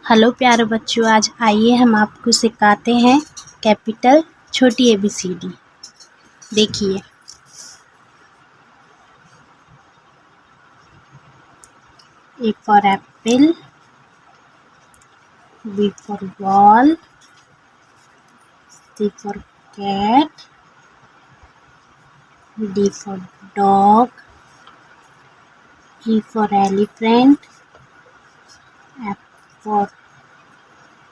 Hello प्यारे बच्चों, आज आइए हम आपको सिखाते हैं कैपिटल छोटी ABCD। देखिए, A for apple, B for ball, C for cat, D for dog, E for elephant, F for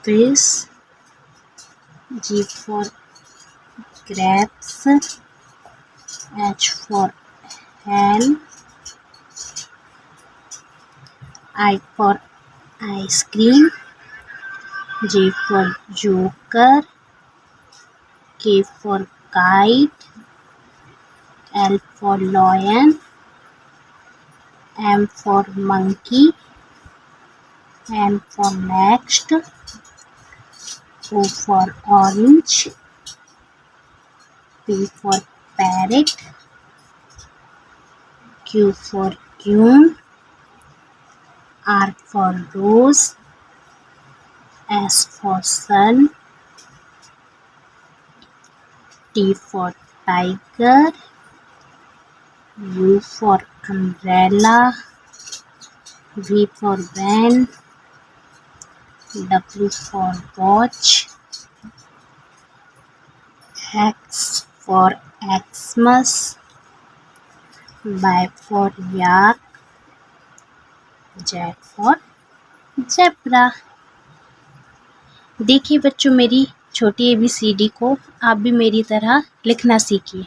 fish, G for grapes, H for hen, I for ice cream, J for joker, K for kite, L for lion, M for monkey, N for next, O for orange, P for parrot, Q for queen, R for rose, S for sun, T for tiger, U for umbrella, V for van, W for watch, X for Xmas, Y for yak, Z for zebra। देखिए बच्चों, मेरी छोटी ABCD को आप भी मेरी तरह लिखना सीखिए।